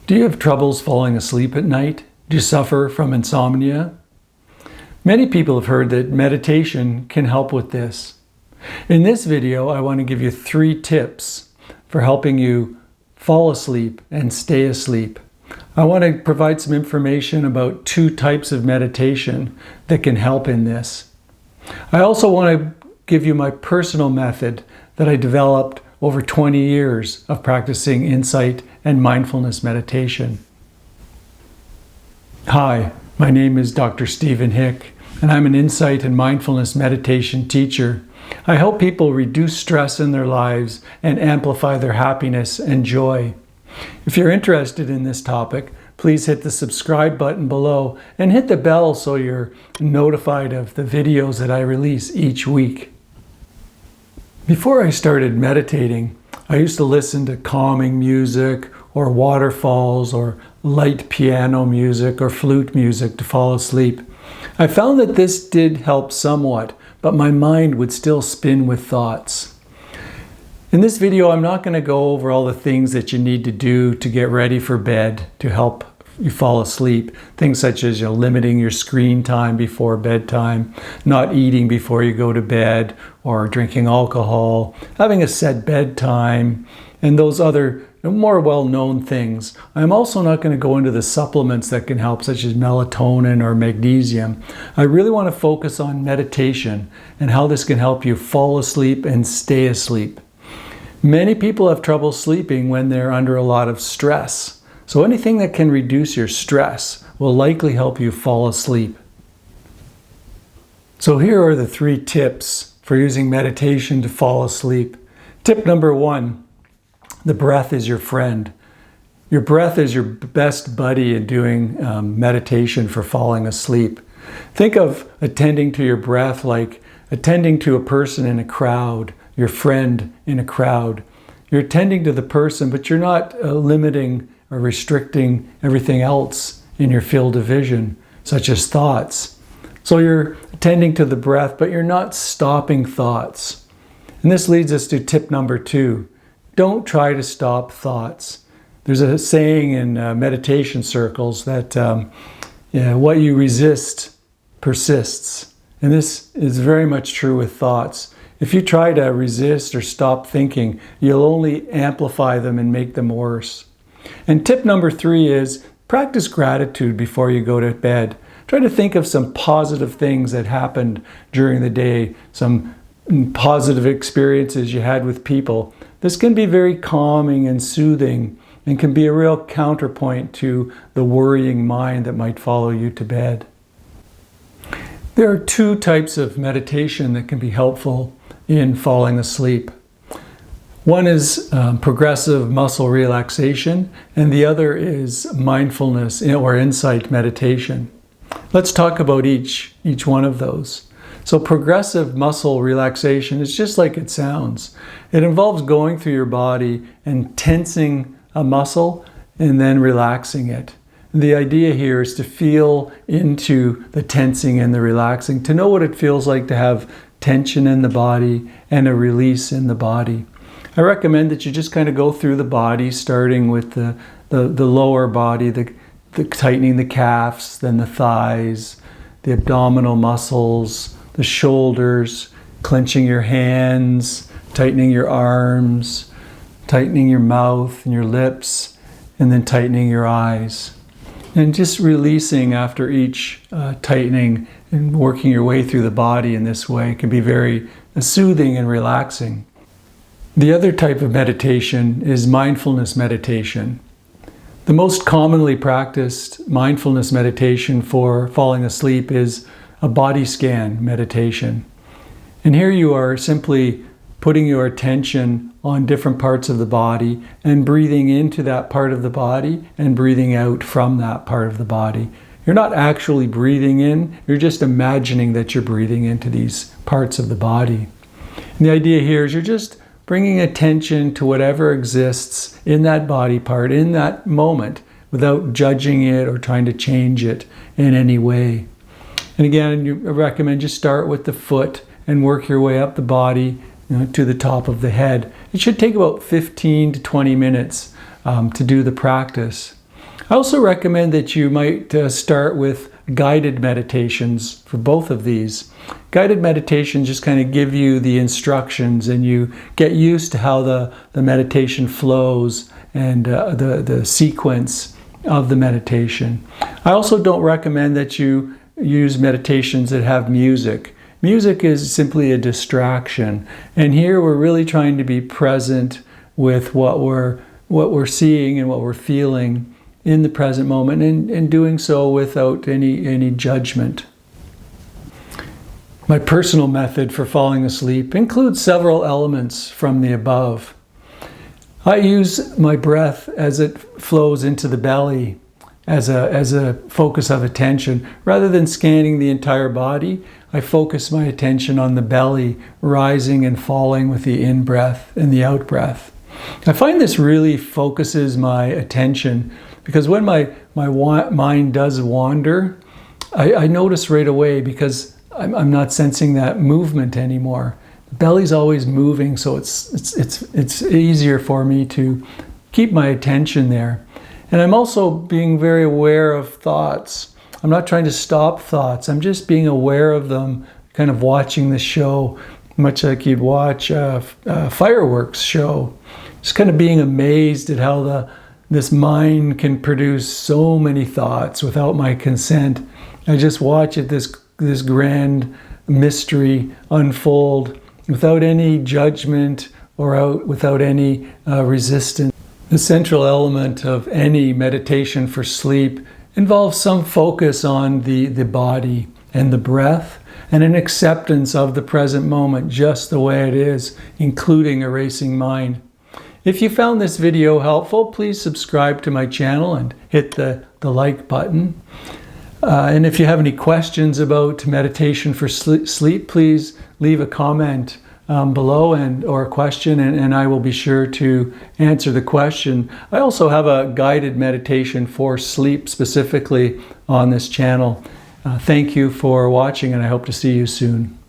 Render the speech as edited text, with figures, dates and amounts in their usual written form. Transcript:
Do you have troubles falling asleep at night? Do you suffer from insomnia? Many people have heard that meditation can help with this. In this video, I want to give you 3 tips for helping you fall asleep and stay asleep. I want to provide some information about 2 types of meditation that can help in this. I also want to give you my personal method that I developed over 20 years of practicing insight and mindfulness meditation. Hi, my name is Dr. Stephen Hick, and I'm an insight and mindfulness meditation teacher. I help people reduce stress in their lives and amplify their happiness and joy. If you're interested in this topic, please hit the subscribe button below and hit the bell so you're notified of the videos that I release each week. Before I started meditating, I used to listen to calming music or waterfalls or light piano music or flute music to fall asleep. I found that this did help somewhat, but my mind would still spin with thoughts. In this video, I'm not going to go over all the things that you need to do to get ready for bed to help you fall asleep. Things such as limiting your screen time before bedtime, not eating before you go to bed, or drinking alcohol, having a set bedtime, and those other more well-known things. I'm also not going to go into the supplements that can help, such as melatonin or magnesium. I really want to focus on meditation and how this can help you fall asleep and stay asleep. Many people have trouble sleeping when they're under a lot of stress. So anything that can reduce your stress will likely help you fall asleep. So here are the 3 tips for using meditation to fall asleep. Tip number 1, the breath is your friend. Your breath is your best buddy in doing meditation for falling asleep. Think of attending to your breath like attending to a person in a crowd, your friend in a crowd. You're attending to the person, but you're not limiting or restricting everything else in your field of vision, such as thoughts. So you're attending to the breath, but you're not stopping thoughts. And this leads us to tip number 2. Don't try to stop thoughts. There's a saying in meditation circles that what you resist persists. And this is very much true with thoughts. If you try to resist or stop thinking, you'll only amplify them and make them worse. And tip number 3 is practice gratitude before you go to bed. Try to think of some positive things that happened during the day, some positive experiences you had with people. This can be very calming and soothing and can be a real counterpoint to the worrying mind that might follow you to bed. There are 2 types of meditation that can be helpful in falling asleep. One is progressive muscle relaxation, and the other is mindfulness or insight meditation. Let's talk about each one of those. So progressive muscle relaxation is just like it sounds. It involves going through your body and tensing a muscle and then relaxing it. The idea here is to feel into the tensing and the relaxing, to know what it feels like to have tension in the body and a release in the body. I recommend that you just kind of go through the body, starting with the lower body, the tightening the calves, then the thighs, the abdominal muscles, the shoulders, clenching your hands, tightening your arms, tightening your mouth and your lips, and then tightening your eyes. And just releasing after each tightening and working your way through the body in this way can be very soothing and relaxing. The other type of meditation is mindfulness meditation. The most commonly practiced mindfulness meditation for falling asleep is a body scan meditation. And here you are simply putting your attention on different parts of the body and breathing into that part of the body and breathing out from that part of the body. You're not actually breathing in, you're just imagining that you're breathing into these parts of the body. And the idea here is you're just bringing attention to whatever exists in that body part, in that moment, without judging it or trying to change it in any way. And again, I recommend you start with the foot and work your way up the body to the top of the head. It should take about 15 to 20 minutes to do the practice. I also recommend that you might start with guided meditations for both of these. Guided meditations just kind of give you the instructions and you get used to how the meditation flows and the sequence of the meditation. I also don't recommend that you use meditations that have music. Music is simply a distraction, and here we're really trying to be present with what we're seeing and what we're feeling in the present moment, and doing so without any judgment. My personal method for falling asleep includes several elements from the above. I use my breath as it flows into the belly as a focus of attention. Rather than scanning the entire body, I focus my attention on the belly rising and falling with the in-breath and the out-breath. I find this really focuses my attention, because when my mind does wander, I notice right away, because I'm not sensing that movement anymore. The belly's always moving, so it's easier for me to keep my attention there. And I'm also being very aware of thoughts. I'm not trying to stop thoughts. I'm just being aware of them, kind of watching the show, much like you'd watch a fireworks show. Just kind of being amazed at how this mind can produce so many thoughts without my consent. I just watch it, this grand mystery unfold without any judgment or without any resistance. The central element of any meditation for sleep involves some focus on the body and the breath, and an acceptance of the present moment just the way it is, including a racing mind. If you found this video helpful, please subscribe to my channel and hit the like button. And if you have any questions about meditation for sleep, please leave a comment below or a question, and I will be sure to answer the question. I also have a guided meditation for sleep specifically on this channel. Thank you for watching, and I hope to see you soon.